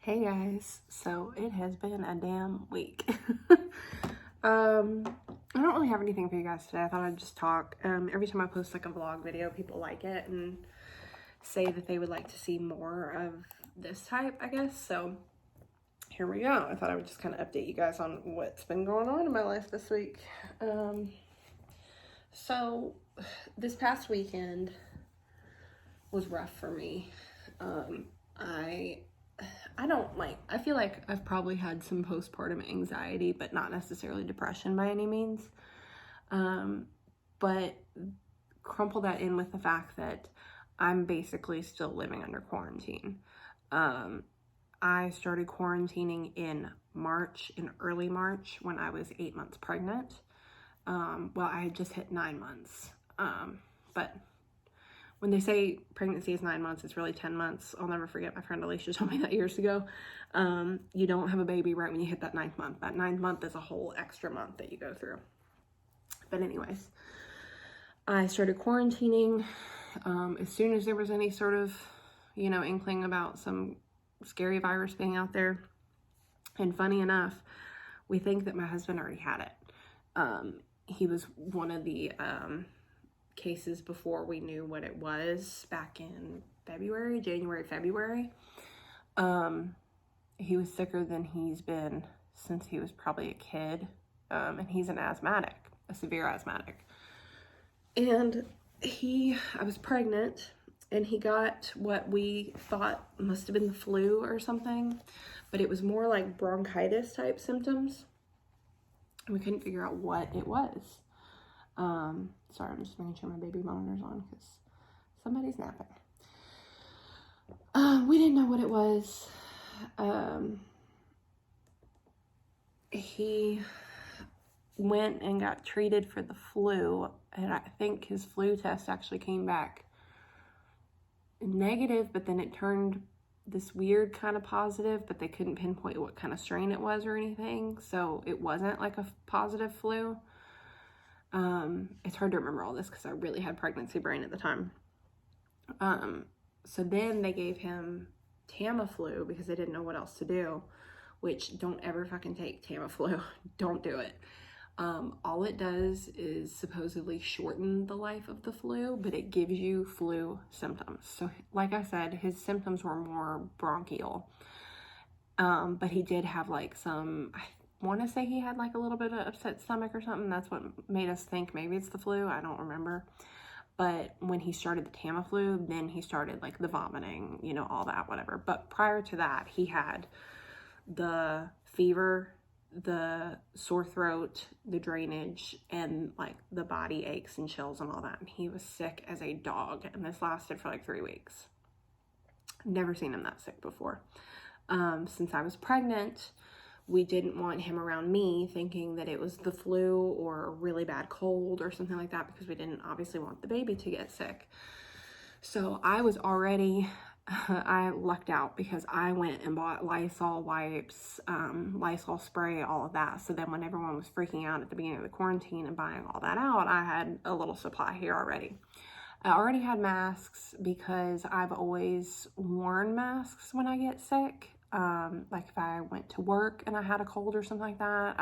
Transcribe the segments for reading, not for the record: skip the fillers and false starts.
Hey guys, so it has been a damn week. I don't really have anything for you guys today. I thought I'd just talk. Every time I post like a vlog video, people like it and say that they would like to see more of this type, I guess. So here we go. I thought I would just kind of update you guys on what's been going on in my life this week. So this past weekend was rough for me. I feel like I've probably had some postpartum anxiety, but not necessarily depression by any means. But crumple that in with the fact that I'm basically still living under quarantine. I started quarantining in early March, when I was 8 months pregnant. I had just hit 9 months. But when they say pregnancy is 9 months, it's really 10 months. I'll never forget, my friend Alicia told me that years ago. You don't have a baby right when you hit that 9th month. That 9th month is a whole extra month that you go through. But anyways, I started quarantining as soon as there was any sort of, inkling about some scary virus being out there. And funny enough, we think that my husband already had it. He was one of the cases before we knew what it was, back in January, February. He was sicker than he's been since he was probably a kid. And he's an asthmatic, a severe asthmatic. And I was pregnant, and he got what we thought must have been the flu or something, but it was more like bronchitis type symptoms. We couldn't figure out what it was. Sorry, I'm just making sure my baby monitor's on because somebody's napping. We didn't know what it was. He went and got treated for the flu, and I think his flu test actually came back negative, but then it turned this weird kind of positive, but they couldn't pinpoint what kind of strain it was or anything, so it wasn't like a positive flu. It's hard to remember all this because I really had pregnancy brain at the time. So then they gave him Tamiflu because they didn't know what else to do, which don't ever fucking take Tamiflu. Don't do it. All it does is supposedly shorten the life of the flu, but it gives you flu symptoms. So like I said, his symptoms were more bronchial. But he did have like I want to say he had like a little bit of upset stomach or something. That's what made us think maybe it's the flu. I don't remember. But when he started the Tamiflu, then he started like the vomiting, all that, whatever. But prior to that, he had the fever, the sore throat, the drainage, and like the body aches and chills and all that. And he was sick as a dog, and this lasted for like 3 weeks. Never seen him that sick before. Since I was pregnant, we didn't want him around me thinking that it was the flu or a really bad cold or something like that, because we didn't obviously want the baby to get sick. So I lucked out because I went and bought Lysol wipes, Lysol spray, all of that. So then when everyone was freaking out at the beginning of the quarantine and buying all that out, I had a little supply here already. I already had masks because I've always worn masks when I get sick. Like if I went to work and I had a cold or something like that,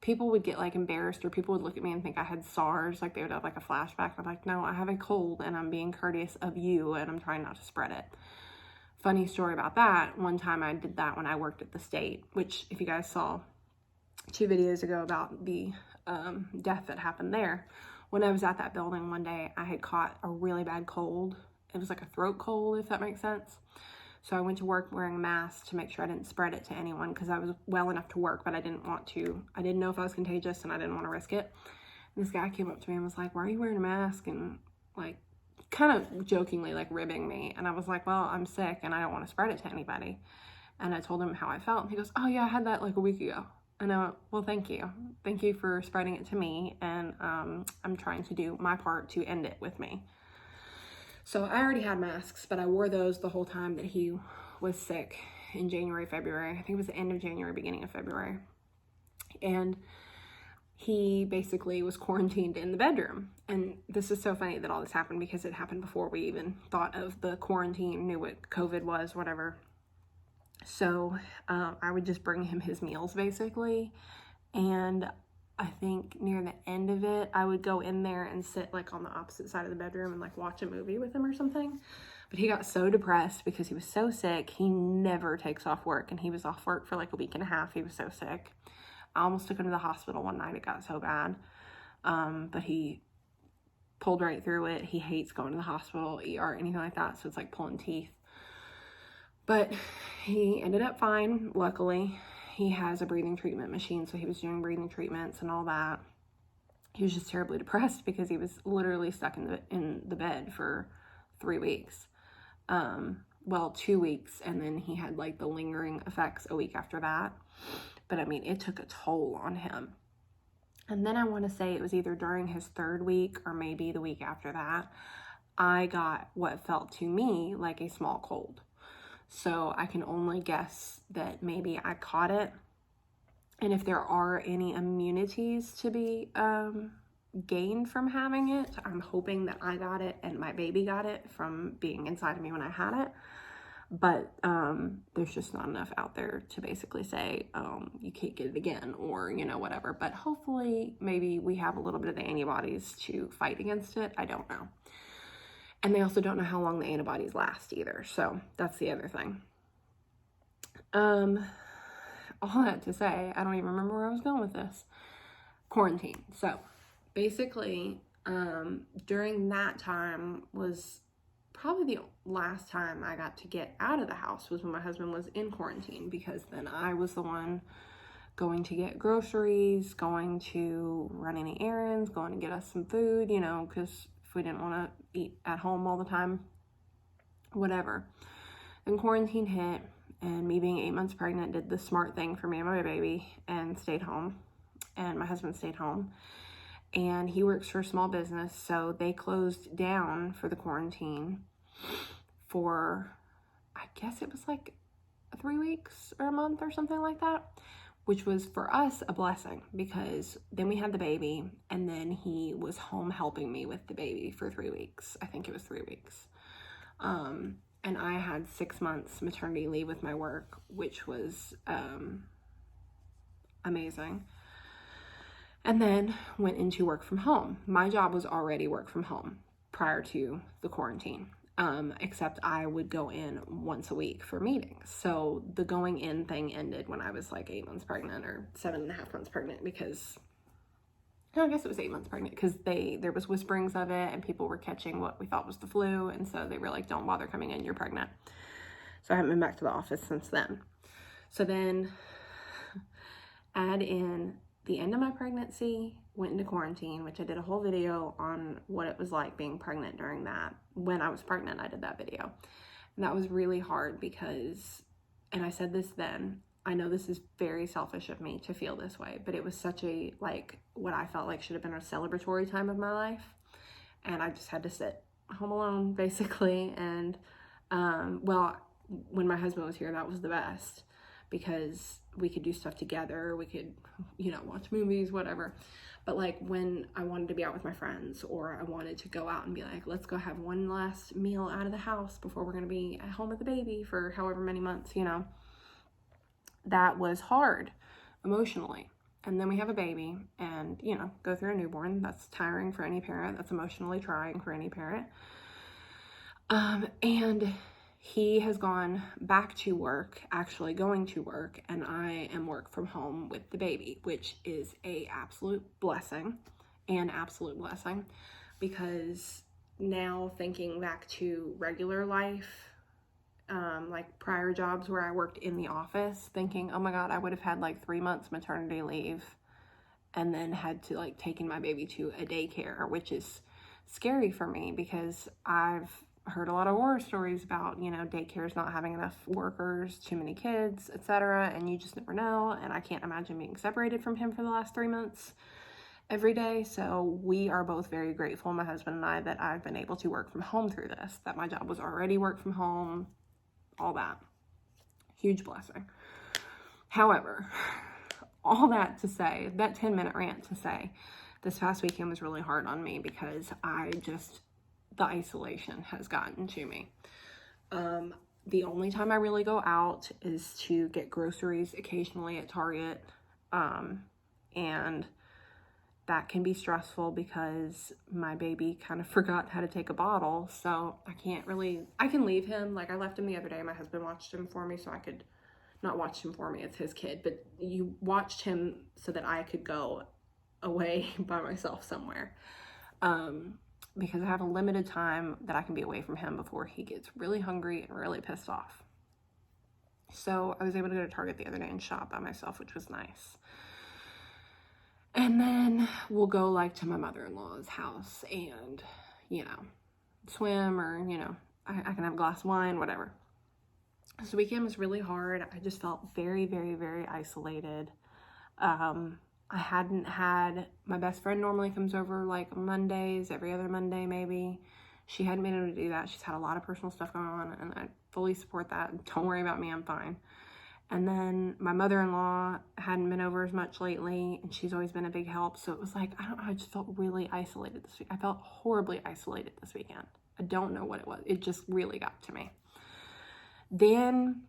people would get like embarrassed, or people would look at me and think I had SARS. Like they would have like a flashback. I'm like, no, I have a cold and I'm being courteous of you and I'm trying not to spread it. Funny story about that. One time I did that when I worked at the state, which if you guys saw 2 videos ago about the death that happened there. When I was at that building one day, I had caught a really bad cold. It was like a throat cold, if that makes sense. So I went to work wearing a mask to make sure I didn't spread it to anyone, because I was well enough to work, but I didn't know if I was contagious and I didn't want to risk it. And this guy came up to me and was like, why are you wearing a mask? And like kind of jokingly like ribbing me. And I was like, well, I'm sick and I don't want to spread it to anybody. And I told him how I felt. And he goes, oh yeah, I had that like a week ago. And I went, well, thank you. Thank you for spreading it to me. And I'm trying to do my part to end it with me. So I already had masks, but I wore those the whole time that he was sick in January, February. I think it was the end of January, beginning of February. And he basically was quarantined in the bedroom. And this is so funny that all this happened, because it happened before we even thought of the quarantine, knew what COVID was, whatever. So I would just bring him his meals basically. And I think near the end of it, I would go in there and sit like on the opposite side of the bedroom and like watch a movie with him or something. But he got so depressed because he was so sick. He never takes off work, and he was off work for like a week and a half. He was so sick. I almost took him to the hospital one night. It got so bad. But he pulled right through it. He hates going to the hospital, ER, anything like that. So it's like pulling teeth. But he ended up fine, luckily. He has a breathing treatment machine, so he was doing breathing treatments and all that. He was just terribly depressed because he was literally stuck in the bed for 3 weeks. Well, 2 weeks, and then he had like the lingering effects a week after that. But I mean, it took a toll on him. And then I want to say it was either during his 3rd week or maybe the week after that, I got what felt to me like a small cold. So I can only guess that maybe I caught it. And if there are any immunities to be gained from having it, I'm hoping that I got it and my baby got it from being inside of me when I had it. But there's just not enough out there to basically say you can't get it again, or, you know, whatever. But hopefully maybe we have a little bit of the antibodies to fight against it. I don't know. And they also don't know how long the antibodies last either. So that's the other thing. All that to say, I don't even remember where I was going with this. Quarantine. So basically, during that time was probably the last time I got to get out of the house was when my husband was in quarantine, because then I was the one going to get groceries, going to run any errands, going to get us some food, you know, because if we didn't want to eat at home all the time, whatever. Then quarantine hit, and me being 8 months pregnant did the smart thing for me and my baby and stayed home. And my husband stayed home. And he works for a small business, so they closed down for the quarantine for, I guess it was like 3 weeks or a month or something like that, which was for us a blessing, because then we had the baby, and then he was home helping me with the baby for 3 weeks. I think it was 3 weeks. And I had 6 months maternity leave with my work, which was amazing. And then went into work from home. My job was already work from home prior to the quarantine, except I would go in once a week for meetings. So the going in thing ended when I was like 8 months pregnant, or 7.5 months pregnant, because I guess it was 8 months pregnant, because there was whisperings of it and people were catching what we thought was the flu. And so they were like, don't bother coming in, you're pregnant. So I haven't been back to the office since then. So then add in the end of my pregnancy, went into quarantine, which I did a whole video on what it was like being pregnant during that. When I was pregnant, I did that video. And that was really hard because, and I said this then, I know this is very selfish of me to feel this way, but it was such a, like, what I felt like should have been a celebratory time of my life. And I just had to sit home alone, basically. And, well, when my husband was here, that was the best, because we could do stuff together. We could, you know, watch movies, whatever. But like when I wanted to be out with my friends, or I wanted to go out and be like, let's go have one last meal out of the house before we're going to be at home with the baby for however many months, you know, that was hard emotionally. And then we have a baby and, you know, go through a newborn. That's tiring for any parent. That's emotionally trying for any parent. And he has gone back to work, actually going to work, and I am work from home with the baby, which is an absolute blessing, because now thinking back to regular life, like prior jobs where I worked in the office, thinking, oh my God, I would have had like 3 months maternity leave and then had to like taking my baby to a daycare, which is scary for me because I've heard a lot of horror stories about, you know, daycares not having enough workers, too many kids, etc. And you just never know. And I can't imagine being separated from him for the last 3 months every day. So we are both very grateful, my husband and I, that I've been able to work from home through this, that my job was already work from home, all that. Huge blessing. However, all that to say, that 10-minute rant to say, this past weekend was really hard on me because the isolation has gotten to me. The only time I really go out is to get groceries, occasionally at Target. And that can be stressful because my baby kind of forgot how to take a bottle. So I can leave him. Like, I left him the other day. My husband watched him for me, so I could not watch him for me. It's his kid, but you watched him so that I could go away by myself somewhere. Because I have a limited time that I can be away from him before he gets really hungry and really pissed off. So I was able to go to Target the other day and shop by myself, which was nice. And then we'll go like to my mother-in-law's house and, swim, or, I can have a glass of wine, whatever. This weekend was really hard. I just felt very, very, very isolated. I hadn't had, my best friend normally comes over like Mondays, every other Monday maybe. She hadn't been able to do that. She's had a lot of personal stuff going on, and I fully support that. Don't worry about me, I'm fine. And then my mother-in-law hadn't been over as much lately, and she's always been a big help. So it was like, I don't know, I just felt really isolated this week. I felt horribly isolated this weekend. I don't know what it was. It just really got to me. Then,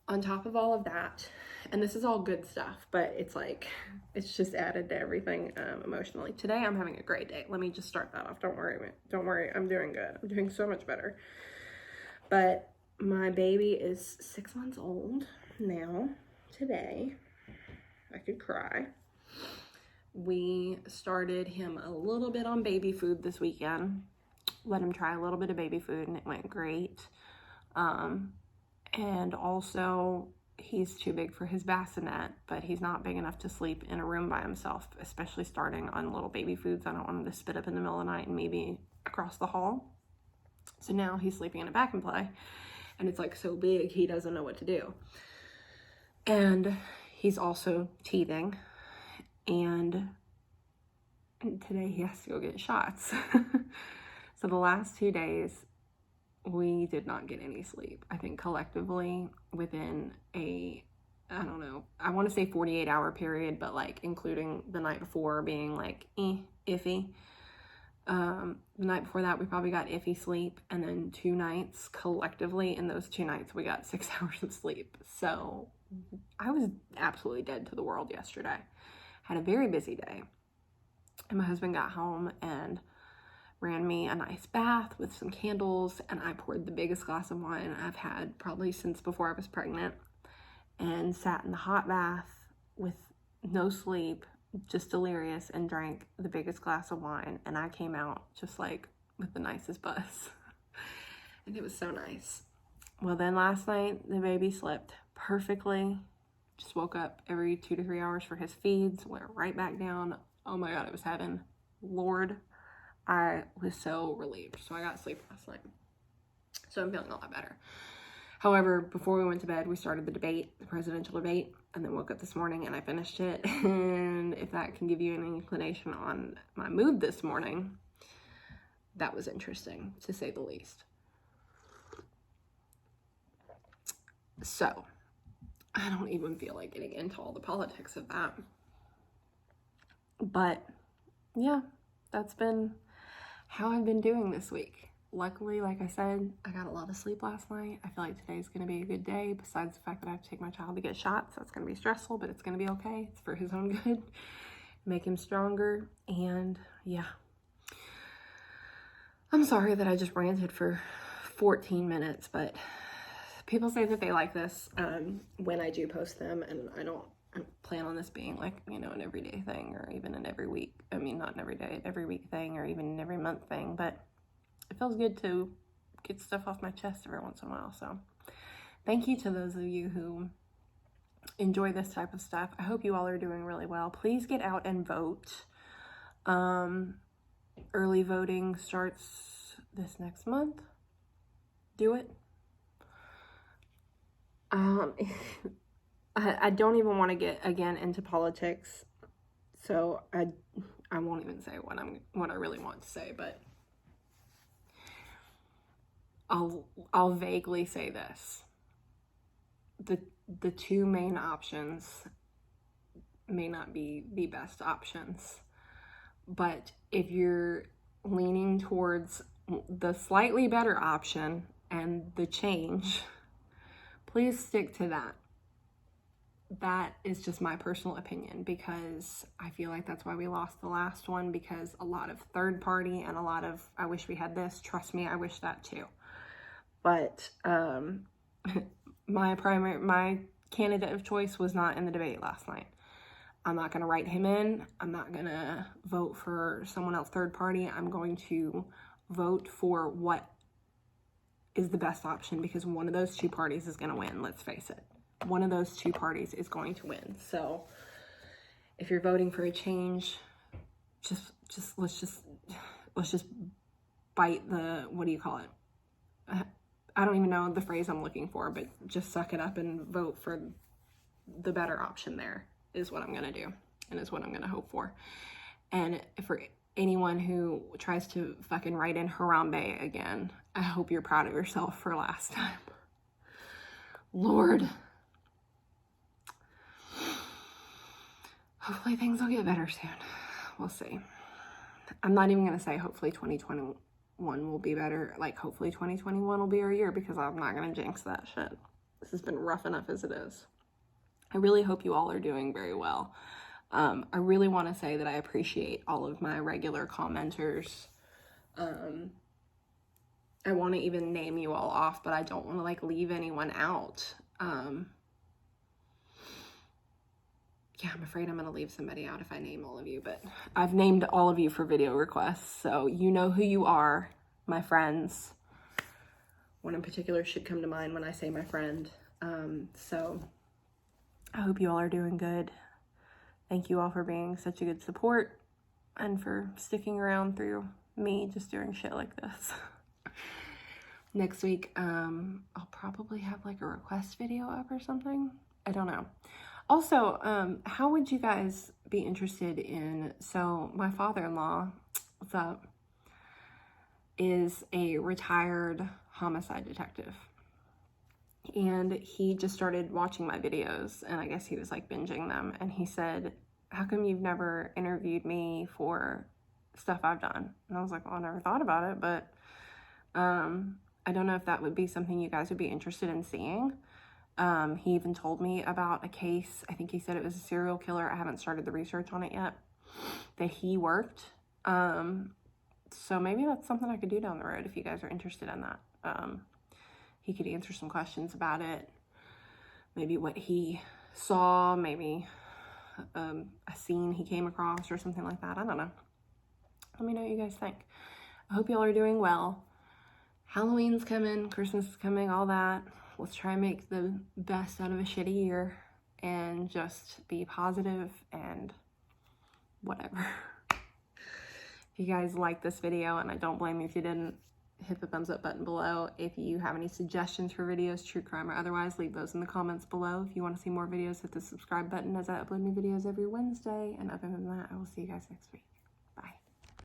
on top of all of that, and this is all good stuff, but it's like, it's just added to everything emotionally. Today, I'm having a great day. Let me just start that off. Don't worry. I'm doing good. I'm doing so much better. But my baby is 6 months old now, today. I could cry. We started him a little bit on baby food this weekend. Let him try a little bit of baby food, and it went great. And also, he's too big for his bassinet, but he's not big enough to sleep in a room by himself, especially starting on little baby foods. I don't want him to spit up in the middle of the night and maybe across the hall. So now he's sleeping in a back and play, and it's like so big, he doesn't know what to do. And he's also teething, and today he has to go get shots. So the last 2 days, we did not get any sleep. I think collectively within I want to say 48-hour period, but like including the night before being like iffy. The night before that, we probably got iffy sleep, and then 2 nights collectively, in those 2 nights, we got 6 hours of sleep. So I was absolutely dead to the world yesterday. Had a very busy day, and my husband got home and ran me a nice bath with some candles, and I poured the biggest glass of wine I've had probably since before I was pregnant, and sat in the hot bath with no sleep, just delirious, and drank the biggest glass of wine, and I came out just like with the nicest buzz. And it was so nice. Well, then last night the baby slept perfectly. Just woke up every 2 to 3 hours for his feeds, went right back down. Oh my God, it was heaven. Lord, I was so relieved. So I got sleep last night. So I'm feeling a lot better. However, before we went to bed, we started the presidential debate, and then woke up this morning and I finished it. And if that can give you any inclination on my mood this morning, that was interesting, to say the least. So I don't even feel like getting into all the politics of that. But yeah, that's been how I've been doing this week. Luckily, like I said, I got a lot of sleep last night. I feel like today's going to be a good day, besides the fact that I have to take my child to get shots. That's going to be stressful, but it's going to be okay. It's for his own good. Make him stronger. And yeah. I'm sorry that I just ranted for 14 minutes, but people say that they like this when I do post them, and I don't plan on this being like, an everyday thing, or even an every week. I mean, not an every day, every week thing, or even an every month thing, but it feels good to get stuff off my chest every once in a while. So thank you to those of you who enjoy this type of stuff. I hope you all are doing really well. Please get out and vote. Early voting starts this next month. Do it. I don't even want to get again into politics, so I won't even say what I really want to say, but I'll vaguely say this. The 2 main options may not be the best options, but if you're leaning towards the slightly better option, and the change, please stick to that. That is just my personal opinion, because I feel like that's why we lost the last one, because a lot of third party and a lot of, I wish we had this, trust me, I wish that too. But my candidate of choice was not in the debate last night. I'm not going to write him in. I'm not going to vote for someone else third party. I'm going to vote for what is the best option, because one of those two parties is going to win. Let's face it. One of those two parties is going to win. So if you're voting for a change, let's just bite the, what do you call it? I don't even know the phrase I'm looking for, but just suck it up and vote for the better option. There is what I'm going to do, and is what I'm going to hope for. And for anyone who tries to fucking write in Harambe again, I hope you're proud of yourself for last time. Lord. Hopefully things will get better soon. We'll see. I'm not even going to say hopefully 2021 will be better. Like, hopefully 2021 will be our year, because I'm not going to jinx that shit. This has been rough enough as it is. I really hope you all are doing very well. I really want to say that I appreciate all of my regular commenters. I want to even name you all off, but I don't want to like leave anyone out. Yeah, I'm afraid I'm going to leave somebody out if I name all of you, but I've named all of you for video requests, so you know who you are, my friends. One in particular should come to mind when I say my friend. So I hope you all are doing good. Thank you all for being such a good support and for sticking around through me just doing shit like this. Next week, I'll probably have like a request video up or something. I don't know. Also, how would you guys be interested in, so my father-in-law, what's up, is a retired homicide detective. And he just started watching my videos, and I guess he was like binging them. And he said, how come you've never interviewed me for stuff I've done? And I was like, well, I never thought about it, but I don't know if that would be something you guys would be interested in seeing. He even told me about a case, I think he said it was a serial killer, I haven't started the research on it yet, that he worked. So maybe that's something I could do down the road if you guys are interested in that. He could answer some questions about it, maybe what he saw, maybe a scene he came across or something like that. I don't know. Let me know what you guys think. I hope y'all are doing well. Halloween's coming, Christmas is coming, all that. Let's try and make the best out of a shitty year and just be positive and whatever. If you guys like this video, and I don't blame you if you didn't, hit the thumbs up button below. If you have any suggestions for videos, true crime or otherwise, leave those in the comments below. If you want to see more videos, hit the subscribe button, as I upload new videos every Wednesday. And other than that, I will see you guys next week.